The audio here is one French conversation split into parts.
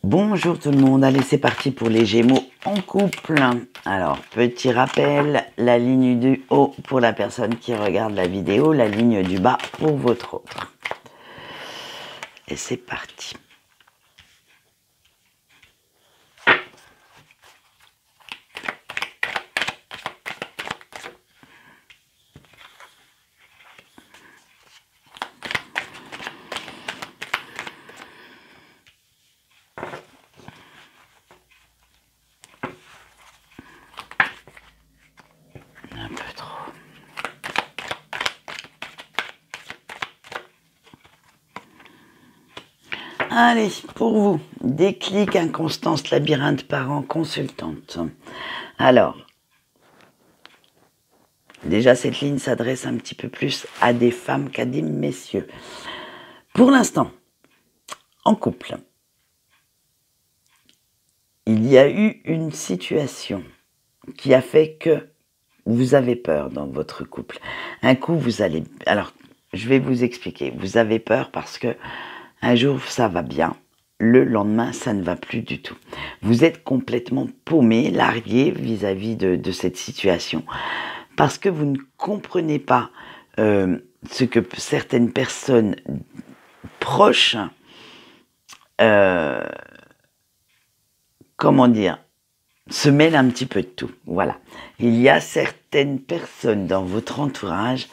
Bonjour tout le monde, allez c'est parti pour les Gémeaux en couple. Alors petit rappel, la ligne du haut pour la personne qui regarde la vidéo, la ligne du bas pour votre autre. Et c'est parti. Un peu trop. Allez, pour vous, déclic, inconstance, labyrinthe, parent, consultante. Alors, déjà cette ligne s'adresse un petit peu plus à des femmes qu'à des messieurs. Pour l'instant, en couple, il y a eu une situation qui a fait que vous avez peur dans votre couple. Un coup, vous allez... Alors, je vais vous expliquer. Vous avez peur parce que un jour, ça va bien. Le lendemain, ça ne va plus du tout. Vous êtes complètement paumé, largué vis-à-vis de cette situation. Parce que vous ne comprenez pas ce que certaines personnes proches... comment dire, se mêlent un petit peu de tout. Voilà. Il y a certaines personnes dans votre entourage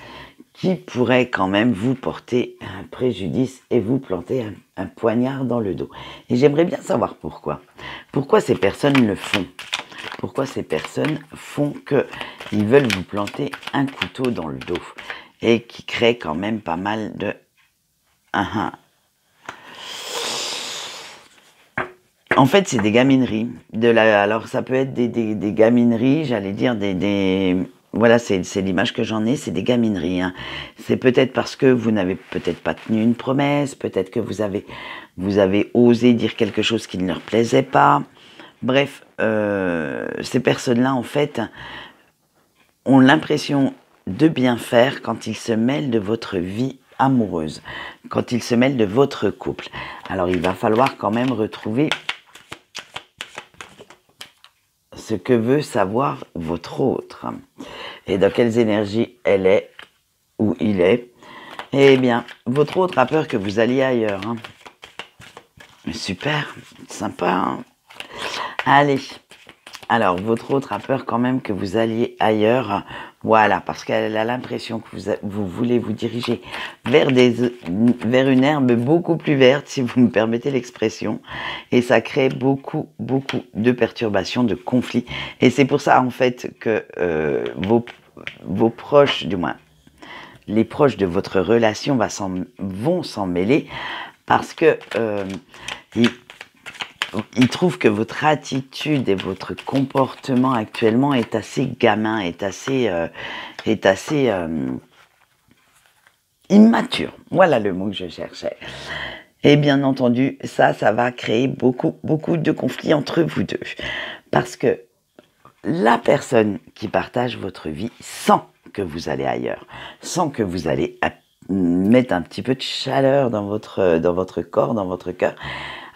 qui pourraient quand même vous porter un préjudice et vous planter un poignard dans le dos. Et j'aimerais bien savoir pourquoi. Pourquoi ces personnes le font? Pourquoi ces personnes font qu'ils veulent vous planter un couteau dans le dos et qui créent quand même pas mal de... En fait, c'est des gamineries. Alors, ça peut être des gamineries, j'allais dire voilà, c'est l'image que j'en ai, c'est des gamineries. Hein. C'est peut-être parce que vous n'avez peut-être pas tenu une promesse, peut-être que vous avez osé dire quelque chose qui ne leur plaisait pas. Bref, ces personnes-là, en fait, ont l'impression de bien faire quand ils se mêlent de votre vie amoureuse, quand ils se mêlent de votre couple. Alors, il va falloir quand même retrouver ce que veut savoir votre autre et dans quelles énergies elle est ou il est. Eh bien, votre autre a peur que vous alliez ailleurs. Hein. Super, sympa. Hein. Allez, alors votre autre a peur quand même que vous alliez ailleurs. Voilà, parce qu'elle a l'impression que vous voulez vous diriger vers une herbe beaucoup plus verte, si vous me permettez l'expression. Et ça crée beaucoup de perturbations, de conflits. Et c'est pour ça, en fait, que vos proches, du moins, les proches de votre relation vont s'en mêler parce que ils trouvent que votre attitude et votre comportement actuellement est assez gamin, est assez immature. Voilà le mot que je cherchais. Et bien entendu, ça va créer beaucoup de conflits entre vous deux. Parce que la personne qui partage votre vie sent que vous allez ailleurs, sent que vous allez mettre un petit peu de chaleur dans votre corps, dans votre cœur.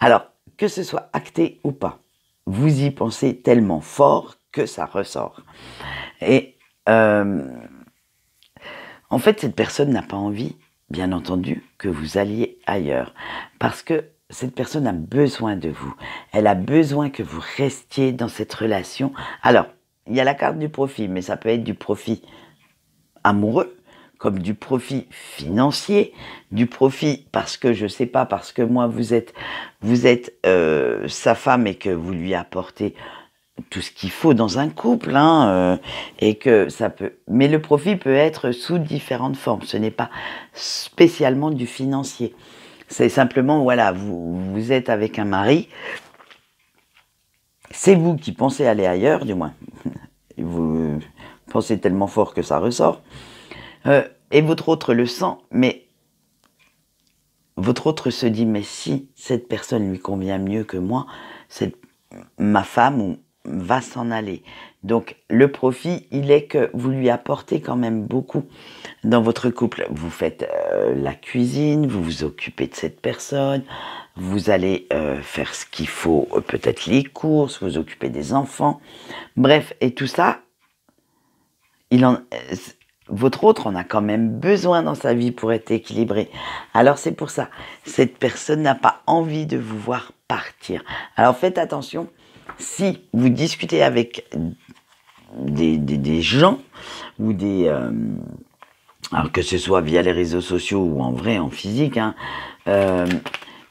Alors, que ce soit acté ou pas, vous y pensez tellement fort que ça ressort. Et en fait, cette personne n'a pas envie, bien entendu, que vous alliez ailleurs. Parce que cette personne a besoin de vous. Elle a besoin que vous restiez dans cette relation. Alors, il y a la carte du profit, mais ça peut être du profit amoureux, comme du profit financier, du profit parce que, je sais pas, parce que moi, vous êtes sa femme et que vous lui apportez tout ce qu'il faut dans un couple, hein, et que ça peut... Mais le profit peut être sous différentes formes. Ce n'est pas spécialement du financier. C'est simplement, voilà, vous êtes avec un mari, c'est vous qui pensez aller ailleurs, du moins. Vous pensez tellement fort que ça ressort. Et votre autre le sent, mais votre autre se dit, mais si cette personne lui convient mieux que moi, ma femme va s'en aller. Donc le profit, il est que vous lui apportez quand même beaucoup dans votre couple. Vous faites la cuisine, vous vous occupez de cette personne, vous allez faire ce qu'il faut, peut-être les courses, vous occuper des enfants, bref, et tout ça, votre autre en a quand même besoin dans sa vie pour être équilibré. Alors c'est pour ça, cette personne n'a pas envie de vous voir partir. Alors faites attention, si vous discutez avec des gens ou alors que ce soit via les réseaux sociaux ou en vrai, en physique,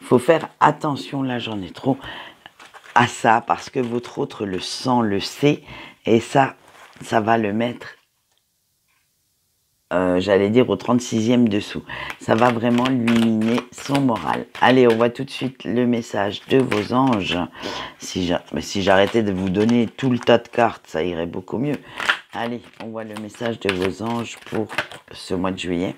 faut faire attention, là j'en ai trop, à ça, parce que votre autre le sent, le sait, et ça va le mettre, j'allais dire au 36e dessous. Ça va vraiment lui miner son moral. Allez, on voit tout de suite le message de vos anges. Si j'arrêtais de vous donner tout le tas de cartes, ça irait beaucoup mieux. Allez, on voit le message de vos anges pour ce mois de juillet.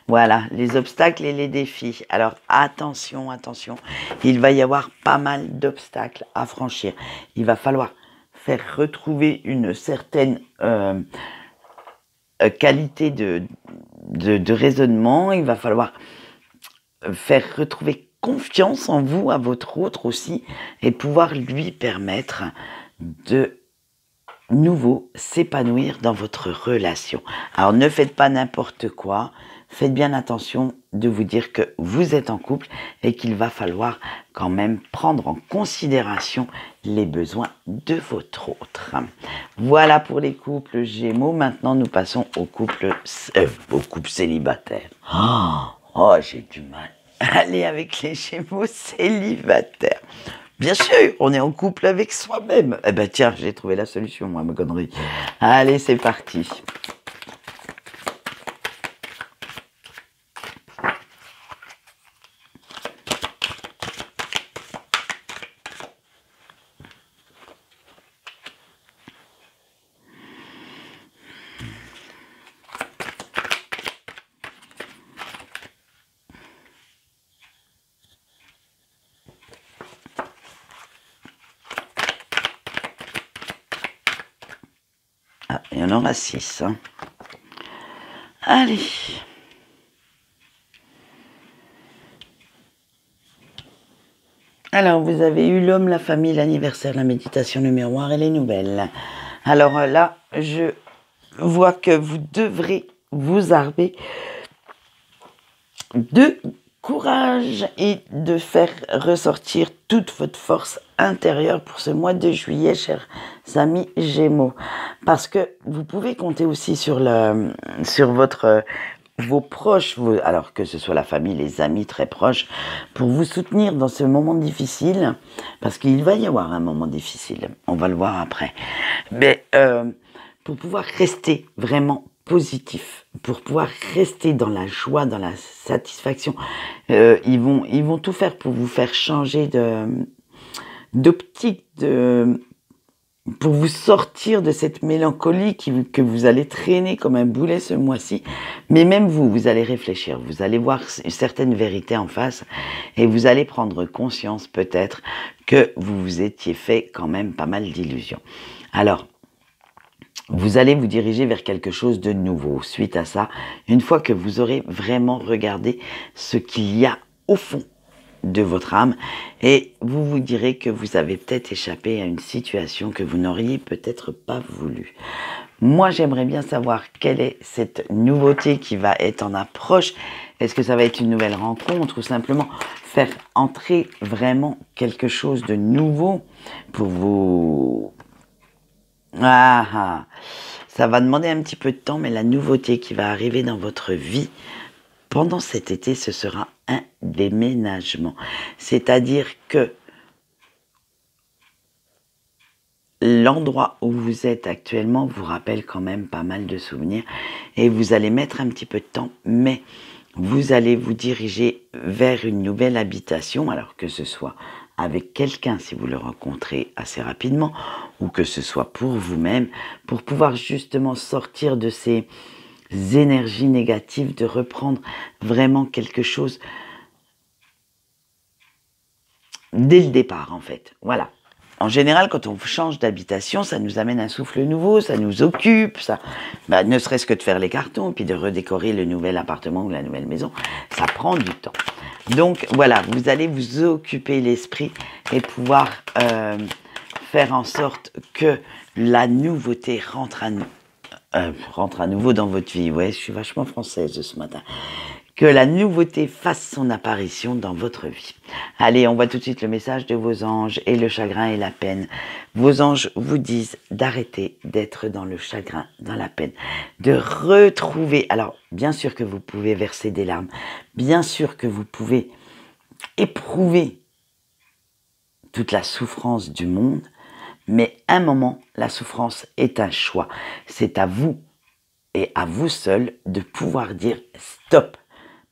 Voilà, les obstacles et les défis. Alors, attention, attention. Il va y avoir pas mal d'obstacles à franchir. Il va falloir faire retrouver une certaine qualité de raisonnement. Il va falloir faire retrouver confiance en vous, à votre autre aussi, et pouvoir lui permettre de nouveau s'épanouir dans votre relation. Alors ne faites pas n'importe quoi, faites bien attention de vous dire que vous êtes en couple et qu'il va falloir quand même prendre en considération les besoins de votre autre. Voilà pour les couples Gémeaux. Maintenant nous passons aux couples célibataires. Oh, j'ai du mal. Allez avec les Gémeaux célibataires. Bien sûr, on est en couple avec soi-même. Eh ben tiens, j'ai trouvé la solution, moi, ma connerie. Allez, c'est parti. Ah, il y en aura 6. Hein. Allez. Alors, vous avez eu l'homme, la famille, l'anniversaire, la méditation, le miroir et les nouvelles. Alors là, je vois que vous devrez vous armer de courage et de faire ressortir toute votre force intérieure pour ce mois de juillet, chers amis Gémeaux. Parce que vous pouvez compter aussi sur vos proches, alors que ce soit la famille, les amis très proches, pour vous soutenir dans ce moment difficile, parce qu'il va y avoir un moment difficile, on va le voir après. Mais pour pouvoir rester vraiment positif, pour pouvoir rester dans la joie, dans la satisfaction, ils vont tout faire pour vous faire changer d'optique, pour vous sortir de cette mélancolie que vous allez traîner comme un boulet ce mois-ci. Mais même vous allez réfléchir, vous allez voir une certaine vérité en face et vous allez prendre conscience peut-être que vous vous étiez fait quand même pas mal d'illusions. Alors, vous allez vous diriger vers quelque chose de nouveau suite à ça, une fois que vous aurez vraiment regardé ce qu'il y a au fond de votre âme, et vous vous direz que vous avez peut-être échappé à une situation que vous n'auriez peut-être pas voulu. Moi, j'aimerais bien savoir quelle est cette nouveauté qui va être en approche. Est-ce que ça va être une nouvelle rencontre ou simplement faire entrer vraiment quelque chose de nouveau pour vous... Ça va demander un petit peu de temps, mais la nouveauté qui va arriver dans votre vie pendant cet été, ce sera un déménagement. C'est-à-dire que l'endroit où vous êtes actuellement vous rappelle quand même pas mal de souvenirs et vous allez mettre un petit peu de temps, mais vous allez vous diriger vers une nouvelle habitation, alors que ce soit avec quelqu'un si vous le rencontrez assez rapidement ou que ce soit pour vous-même, pour pouvoir justement sortir de ces énergies négatives, de reprendre vraiment quelque chose dès le départ en fait. Voilà. en général, quand on change d'habitation, ça nous amène un souffle nouveau, ça nous occupe, ça, ne serait-ce que de faire les cartons, puis de redécorer le nouvel appartement ou la nouvelle maison, ça prend du temps. Donc voilà, vous allez vous occuper l'esprit et pouvoir faire en sorte que la nouveauté rentre à nouveau dans votre vie. Ouais, je suis vachement française ce matin. Que la nouveauté fasse son apparition dans votre vie. Allez, on voit tout de suite le message de vos anges et le chagrin et la peine. Vos anges vous disent d'arrêter d'être dans le chagrin, dans la peine, de retrouver. Alors, bien sûr que vous pouvez verser des larmes, bien sûr que vous pouvez éprouver toute la souffrance du monde, mais un moment, la souffrance est un choix. C'est à vous et à vous seul de pouvoir dire stop.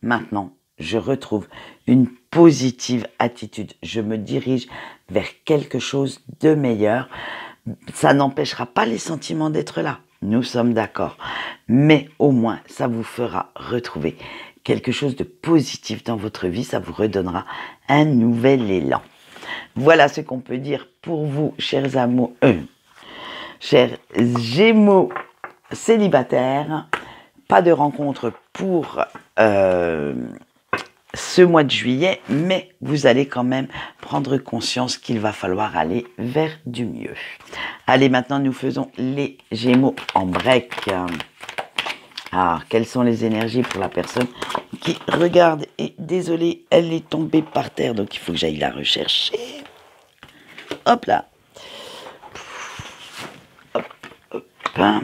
Maintenant, je retrouve une positive attitude. Je me dirige vers quelque chose de meilleur. Ça n'empêchera pas les sentiments d'être là. Nous sommes d'accord. Mais au moins, ça vous fera retrouver quelque chose de positif dans votre vie. Ça vous redonnera un nouvel élan. Voilà ce qu'on peut dire pour vous, chers amours, chers Gémeaux célibataires. Pas de rencontre pour ce mois de juillet, mais vous allez quand même prendre conscience qu'il va falloir aller vers du mieux. Allez, maintenant nous faisons les Gémeaux en break. Alors, quelles sont les énergies pour la personne qui regarde? Et désolée, elle est tombée par terre, donc il faut que j'aille la rechercher. Hop là. Hop, hop, hein.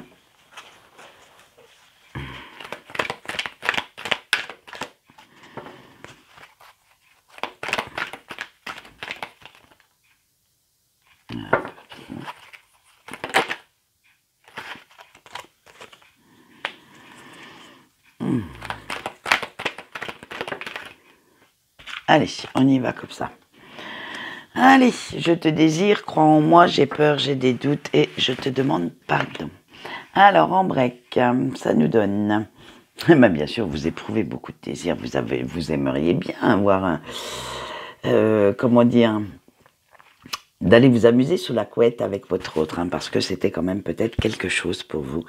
Allez, on y va comme ça. Allez, je te désire, crois en moi, j'ai peur, j'ai des doutes et je te demande pardon. Alors, en break, ça nous donne... bien sûr, vous éprouvez beaucoup de désir, vous aimeriez bien avoir comment dire, d'aller vous amuser sous la couette avec votre autre, parce que c'était quand même peut-être quelque chose pour vous.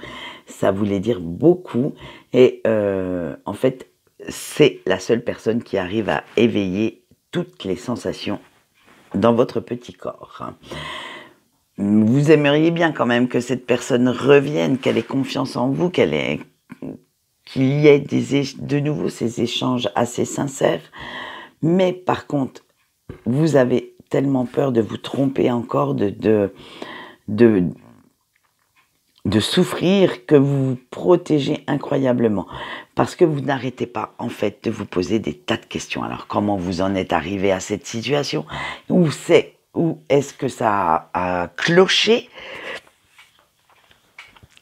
Ça voulait dire beaucoup et en fait, c'est la seule personne qui arrive à éveiller toutes les sensations dans votre petit corps. Vous aimeriez bien quand même que cette personne revienne, qu'elle ait confiance en vous, qu'il y ait de nouveau ces échanges assez sincères. Mais par contre, vous avez tellement peur de vous tromper encore, de souffrir, que vous vous protégez incroyablement. Parce que vous n'arrêtez pas, en fait, de vous poser des tas de questions. Alors, comment vous en êtes arrivé à cette situation? Où est-ce que ça a cloché?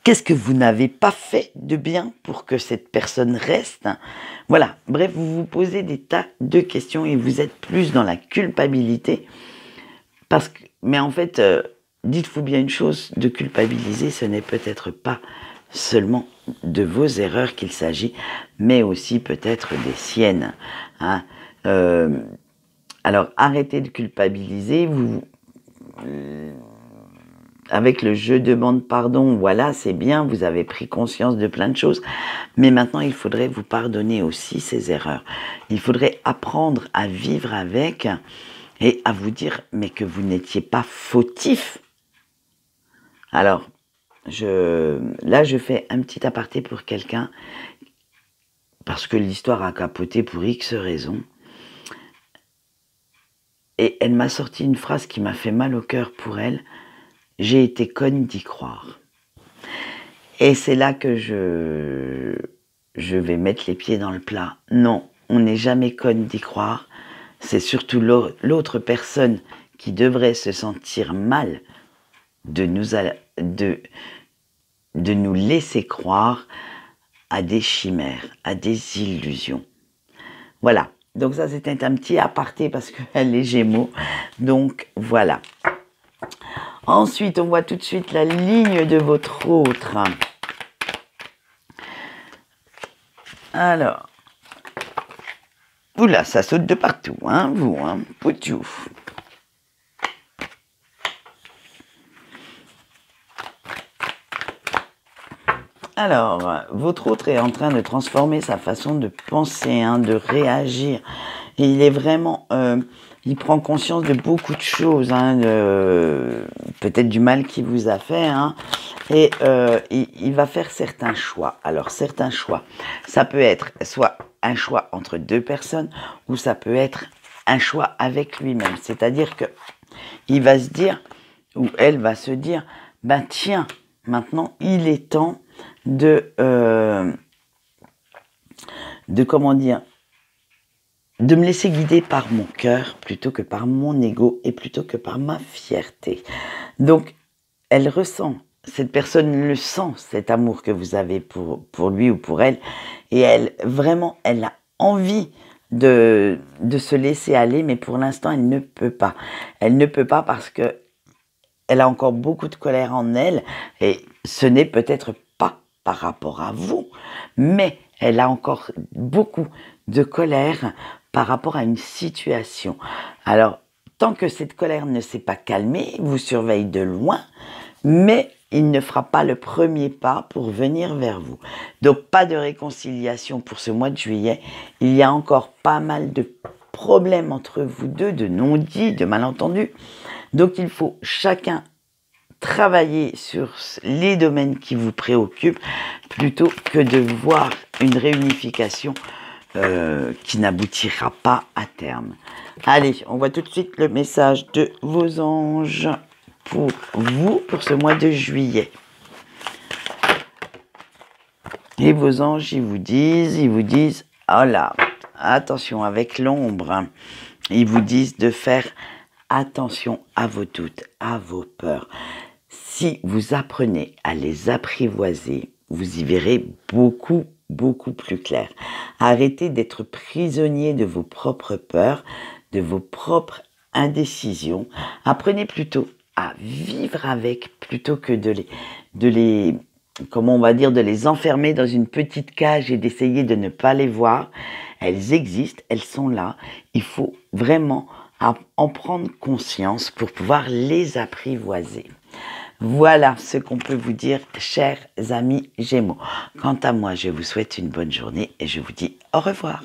Qu'est-ce que vous n'avez pas fait de bien pour que cette personne reste? Voilà, bref, vous vous posez des tas de questions et vous êtes plus dans la culpabilité. Mais en fait, dites-vous bien une chose, de culpabiliser, ce n'est peut-être pas seulement de vos erreurs qu'il s'agit, mais aussi peut-être des siennes. Hein. Alors, arrêtez de culpabiliser, avec le « je demande pardon », voilà, c'est bien, vous avez pris conscience de plein de choses, mais maintenant, il faudrait vous pardonner aussi ces erreurs. Il faudrait apprendre à vivre avec et à vous dire, mais que vous n'étiez pas fautif. Alors, là, je fais un petit aparté pour quelqu'un, parce que l'histoire a capoté pour X raisons. Et elle m'a sorti une phrase qui m'a fait mal au cœur pour elle. J'ai été conne d'y croire. Et c'est là que je vais mettre les pieds dans le plat. Non, on n'est jamais conne d'y croire. C'est surtout l'autre personne qui devrait se sentir mal de nous laisser croire à des chimères, à des illusions. Voilà. Donc ça, c'était un petit aparté parce qu'elle est Gémeaux. Donc, voilà. Ensuite, on voit tout de suite la ligne de votre autre. Alors. Oula, ça saute de partout, hein, vous, hein. Poutou. Alors, votre autre est en train de transformer sa façon de penser, hein, de réagir. Et il est vraiment... il prend conscience de beaucoup de choses, hein, peut-être du mal qu'il vous a fait, hein, et il va faire certains choix. Alors, certains choix, ça peut être soit un choix entre deux personnes, ou ça peut être un choix avec lui-même. C'est-à-dire que il va se dire, ou elle va se dire, ben tiens, maintenant, il est temps de comment dire, de me laisser guider par mon cœur plutôt que par mon ego et plutôt que par ma fierté. Donc, elle ressent, cette personne le sent, cet amour que vous avez pour lui ou pour elle, et elle, vraiment, elle a envie de se laisser aller, mais pour l'instant, elle ne peut pas. Elle ne peut pas parce que elle a encore beaucoup de colère en elle, et ce n'est peut-être pas par rapport à vous, mais elle a encore beaucoup de colère par rapport à une situation. Alors, tant que cette colère ne s'est pas calmée, vous surveille de loin, mais il ne fera pas le premier pas pour venir vers vous. Donc, pas de réconciliation pour ce mois de juillet. Il y a encore pas mal de problèmes entre vous deux, de non-dits, de malentendus. Donc, il faut chacun travailler sur les domaines qui vous préoccupent plutôt que de voir une réunification qui n'aboutira pas à terme. Allez, on voit tout de suite le message de vos anges pour vous, pour ce mois de juillet. Et vos anges, ils vous disent, oh là, attention avec l'ombre, ils vous disent de faire attention à vos doutes, à vos peurs. Si vous apprenez à les apprivoiser, vous y verrez beaucoup plus clair. Arrêtez d'être prisonnier de vos propres peurs, de vos propres indécisions. Apprenez plutôt à vivre avec plutôt que de les comment on va dire, de les enfermer dans une petite cage et d'essayer de ne pas les voir. Elles existent, elles sont là. Il faut vraiment en prendre conscience pour pouvoir les apprivoiser. Voilà ce qu'on peut vous dire, chers amis Gémeaux. Quant à moi, je vous souhaite une bonne journée et je vous dis au revoir.